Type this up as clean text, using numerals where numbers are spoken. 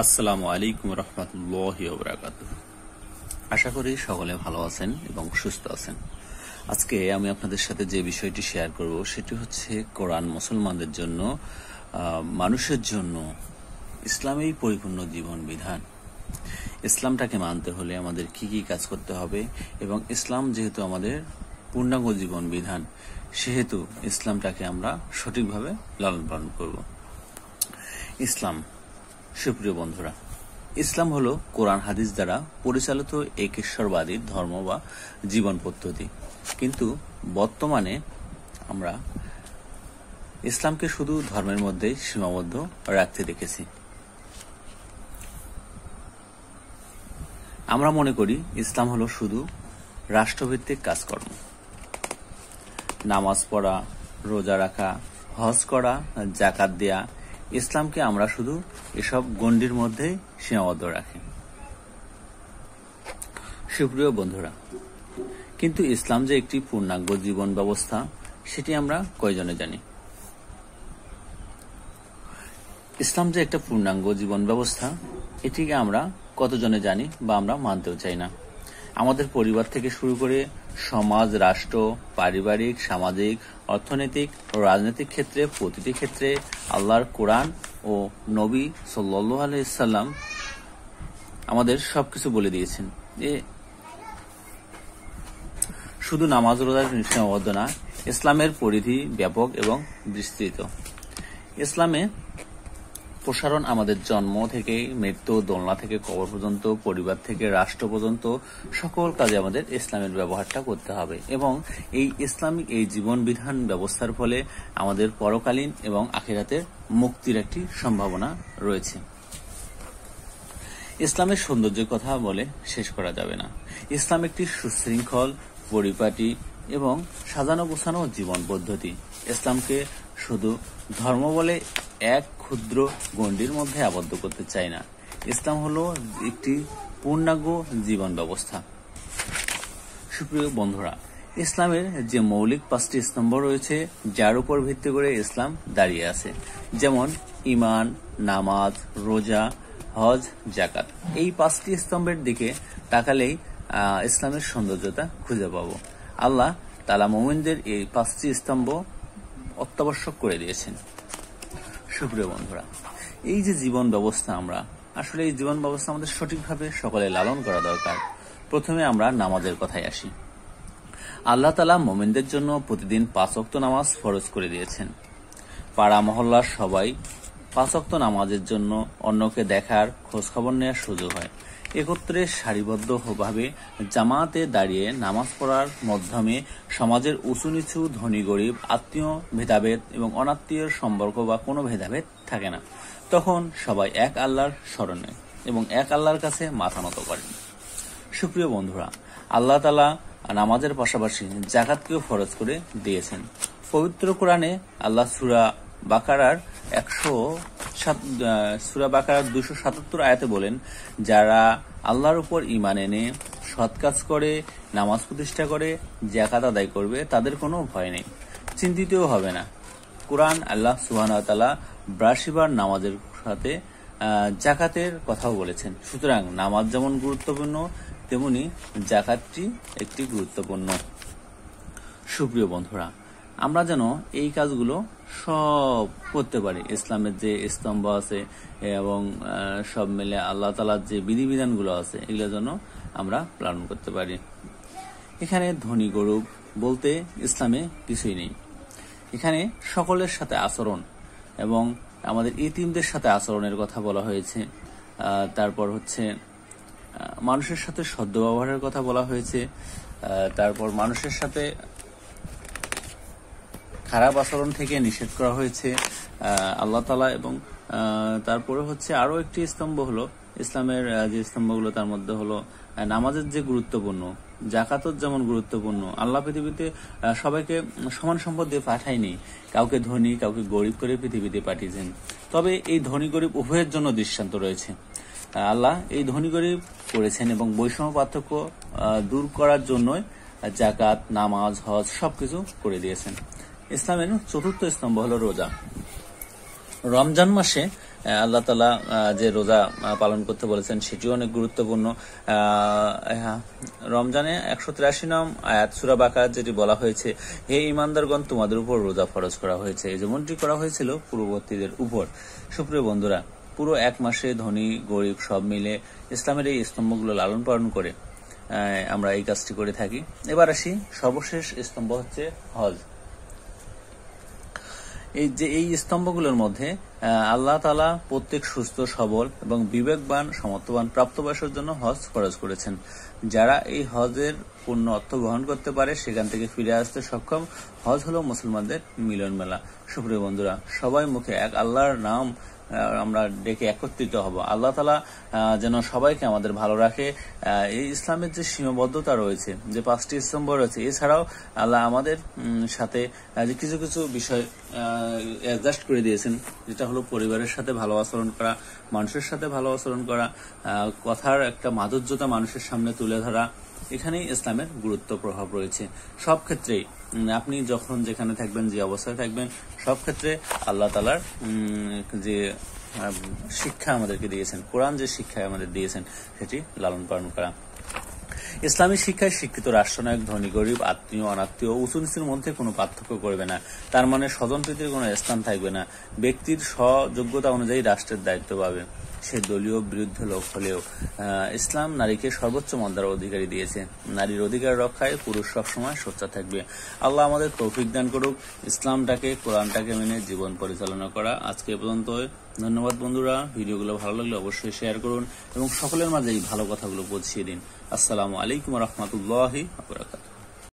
আসসালামু আলাইকুম রহমতুল্লাহি ওয়া বারাকাতুহু। আশা করি সকলে ভালো আছেন এবং সুস্থ আছেন। আজকে আমি আপনাদের সাথে যে বিষয়টি শেয়ার করব সেটি হচ্ছে কোরআন মুসলমানদের জন্য, মানুষের জন্য ইসলামেই পরিপূর্ণ জীবন বিধান। ইসলামটাকে মানতে হলে আমাদের কি কি কাজ করতে হবে এবং ইসলাম যেহেতু আমাদের পূর্ণাঙ্গ জীবন বিধান, সেহেতু ইসলামটাকে আমরা সঠিকভাবে লালন পালন করব। ইসলাম, সুপ্রিয় বন্ধুরা, ইসলাম হলো কোরআন হাদিস দ্বারা পরিচালিত এক ঈশ্বরবাদী ধর্ম বা জীবন পদ্ধতি। কিন্তু বর্তমানে আমরা ইসলামকে শুধু ধর্মের মধ্যেই সীমাবদ্ধ রাখতে দেখেছি। আমরা মনে করি ইসলাম হলো শুধু রাষ্ট্রভিত্তিক কাজকর্ম, নামাজ পড়া, রোজা রাখা, হজ করা, যাকাত দেয়া। ইসলামকে আমরা শুধু এসব গণ্ডির মধ্যেই সীমাবদ্ধ রাখি। সুপ্রিয় বন্ধুরা, কিন্তু ইসলাম যে একটি পূর্ণাঙ্গ জীবন ব্যবস্থা, সেটি আমরা কয়জনে জানি? ইসলাম যে একটা পূর্ণাঙ্গ জীবন ব্যবস্থা, এটিকে আমরা কতজনে জানি বা আমরা মানতেও চাই না। আমাদের পরিবার থেকে শুরু করে সমাজ, রাষ্ট্র, পারিবারিক, সামাজিক, অর্থনৈতিক ও রাজনৈতিক ক্ষেত্রে, প্রতিটি ক্ষেত্রে আল্লাহর কোরআন ও নবী সাল্লাল্লাহু আলাইহি সাল্লাম আমাদের সবকিছু বলে দিয়েছেন। শুধু নামাজ রোজার সীমাবদ্ধ না, ইসলামের পরিধি ব্যাপক এবং বিস্তৃত। ইসলামে প্রসারণ আমাদের জন্ম থেকে মৃত্যু, দোলনা থেকে কবর পর্যন্ত, পরিবার থেকে রাষ্ট্র পর্যন্ত সকল কাজে আমাদের ইসলামের ব্যবহারটা করতে হবে এবং এই ইসলামিক এই জীবন বিধান ব্যবস্থার ফলে আমাদের পরকালীন এবং আখিরাতের মুক্তির একটি সম্ভাবনা রয়েছে। ইসলামের সৌন্দর্যের কথা বলে শেষ করা যাবে না। ইসলাম একটি সুশৃঙ্খল, পরিপাটি এবং সাজানো গোছানো জীবন পদ্ধতি। ইসলামকে শুধু ধর্ম বলে এক ক্ষুদ্র গণ্ডির মধ্যে আবদ্ধ করতে চাই না। ইসলাম হলো একটি পূর্ণাঙ্গ জীবন ব্যবস্থা। সুপ্রিয় বন্ধুরা, ইসলামের যে মৌলিক 5টি স্তম্ভ রয়েছে, যার উপর ভিত্তি করে ইসলাম দাঁড়িয়ে আছে, যেমন ঈমান, নামাজ, রোজা, হজ, যাকাত। এই 5টি স্তম্ভের দিকে তাকালেই ইসলামের সৌন্দর্যতা খুঁজে পাবো। আল্লাহ তাআলা মুমিনদের এই 5টি স্তম্ভ অত্যাবশ্যক করে দিয়েছেন। সুপ্রিয় বন্ধুরা, এই যে জীবন ব্যবস্থা, আমরা আসলে এই জীবন ব্যবস্থা আমাদের সঠিকভাবে সকলে লালন করা দরকার। প্রথমে আমরা নামাজের কথায় আসি। আল্লাহ তাআলা মুমিনদের জন্য প্রতিদিন 5 ওয়াক্ত নামাজ ফরজ করে দিয়েছেন। পাড়া মহল্লার সবাই 5 ওয়াক্ত নামাজের জন্য অন্যকে দেখার, খোঁজ খবর নেওয়ার সুযোগ হয়। একত্রে সারিবদ্ধভাবে জামাতে দাঁড়িয়ে নামাজ পড়ার মাধ্যমে সমাজের উঁচু নিচু, ধনী গরিব, আত্মীয় ভেদাভেদ এবং অনাত্মীয়ের সম্পর্ক বা কোনো ভেদাভেদ থাকে না। তখন সবাই এক আল্লাহর শরণে এবং এক আল্লাহর কাছে মাথা নত করেন। সুপ্রিয় বন্ধুরা, আল্লাহ তাআলা নামাজের পাশাপাশি যাকাতকেও ফরজ করে দিয়েছেন। পবিত্র কোরআনে আল্লাহ সূরা বাকারার 277 আয়াতে বলেন, যারা আল্লাহর উপর ঈমান এনে সৎ কাজ করে, নামাজ প্রতিষ্ঠা করে, যাকাত আদায় করবে, তাদের কোনো ভয় নেই, চিন্তিতও হবে না। কোরআন আল্লাহ সুবহানাহু ওয়া তাআলা 82 বার নামাজের সাথে যাকাতের কথাও বলেছেন। সুতরাং নামাজ যেমন গুরুত্বপূর্ণ, তেমনি যাকাতটি একটি গুরুত্বপূর্ণ। সুপ্রিয় বন্ধুরা, আমরা যেন এই কাজগুলো সব করতে পারি। ইসলামের যে স্তম্ভ আছে এবং সব মিলে আল্লাহ তাআলার যে বিধিবিধানগুলো আছে, এগুলো যেন আমরা পালন করতে পারি। এখানে ধনী গরিব বলতে ইসলামে কিছুই নেই। এখানে সকলের সাথে আচরণ এবং আমাদের ইতিমদের সাথে আচরণের কথা বলা হয়েছে। তারপর হচ্ছে মানুষের সাথে সদ্ব্যবহারের কথা বলা হয়েছে। তারপর মানুষের সাথে খারাপ আচরণ থেকে নিষেধ করা হয়েছে আল্লাহ তাআলা। এবং তারপরে হচ্ছে আরো একটি স্তম্ভ হলো ইসলামের যে স্তম্ভগুলো, তার মধ্যে হলো নামাজের যে গুরুত্বপূর্ণ, যাকাতও যেমন গুরুত্বপূর্ণ। আল্লাহ পৃথিবীতে সবাইকে সমান সম্পদ দিয়ে পাঠায়নি, কাউকে ধনী কাউকে গরিব করে পৃথিবীতে পাঠিয়েছেন। তবে এই ধনী গরিব উভয়ের জন্য দৃষ্টান্ত রয়েছে। আল্লাহ এই ধনী গরিব করেছেন এবং বৈষম্য পার্থক্য দূর করার জন্যই যাকাত, নামাজ, হজ সবকিছু করে দিয়েছেন। ইসলামের 4র্থ স্তম্ভ হলো রোজা। রমজান মাসে আল্লাহ তাআলা যে রোজা পালন করতে বলেছেন সেটিও অনেক গুরুত্বপূর্ণ। রমজানে 183 নং আয়াত সূরা বাকারা যেটি বলা হয়েছে, হে ঈমানদারগণ, তোমাদের উপর রোজা ফরজ করা হয়েছে, যেমনটি করা হয়েছিল পূর্ববর্তীদের উপর। সুপ্রিয় বন্ধুরা, পুরো এক মাসে ধনী গরিব সব মিলে ইসলামের এই স্তম্ভগুলো লালন পালন করে আমরা এই কাজটি করে থাকি। এবার আসি, সর্বশেষ স্তম্ভ হচ্ছে হজ। এই স্তম্ভগুলোর মধ্যে আল্লাহ তাআলা প্রত্যেক সুস্থ সবল এবং বিবেকবান সমর্থবান প্রাপ্তবয়সের জন্য হজ ফরজ করেছেন। যারা এই হজের পূর্ণ অর্থ গ্রহণ করতে পারে, সেখান থেকে ফিরে আসতে সক্ষম, হজ হলো মুসলমানদের মিলন মেলা। সুপ্রিয় বন্ধুরা, সবাই মুখে এক আল্লাহর নাম আমরা ডেকে একত্রিত হব। আল্লাহ তাআলা যেন সবাইকে আমাদের ভালো রাখে। এই ইসলামের যে সীমাবদ্ধতা রয়েছে, যে 5টি স্তম্ভ রয়েছে, এছাড়াও আল্লাহ আমাদের সাথে যে কিছু কিছু বিষয় অ্যাডজাস্ট করে দিয়েছেন, যেটা হলো পরিবারের সাথে ভালো আচরণ করা, মানুষের সাথে ভালো আচরণ করা, কথার একটা মাধুর্যতা মানুষের সামনে তুলে ধরা। এখানেই ইসলামের গুরুত্ব প্রভাব রয়েছে। সব ক্ষেত্রেই আপনি যখন যেখানে থাকবেন, যে অবস্থায় থাকবেন, সব ক্ষেত্রে আল্লাহ তাআলার যে শিক্ষা আমাদেরকে দিয়েছেন, কোরআন যে শিক্ষা আমাদের দিয়েছেন, সেটি লালন পালন করা। ইসলামী শিক্ষায় শিক্ষিত রাষ্ট্রনায়ক ধনী গরিব, আত্মীয় অনাত্মীয়, উঁচু নিচুর মধ্যে কোনো পার্থক্য করবে না। তার মানে স্বজনপ্রীতির কোনো স্থান থাকবে না। ব্যক্তির স্বযোগ্যতা অনুযায়ী রাষ্ট্রের দায়িত্ব পাবে, সে দলীয় বিরুদ্ধ লোক হলেও। ইসলাম নারীকে সর্বোচ্চ মর্যাদার অধিকারী দিয়েছে। নারীর অধিকার রক্ষায় পুরুষ সবসময় সোচ্চার থাকবে। আল্লাহ আমাদের তৌফিক দান করুক ইসলামটাকে, কোরআনটাকে মেনে জীবন পরিচালনা করা। আজকে এ পর্যন্ত। ধন্যবাদ বন্ধুরা। ভিডিওগুলো ভালো লাগলে অবশ্যই শেয়ার করুন এবং সকলের মাঝে এই ভালো কথাগুলো পৌঁছিয়ে দিন। আসসালামু আলাইকুম ওয়া রাহমাতুল্লাহি ওয়া বারাকাতুহু।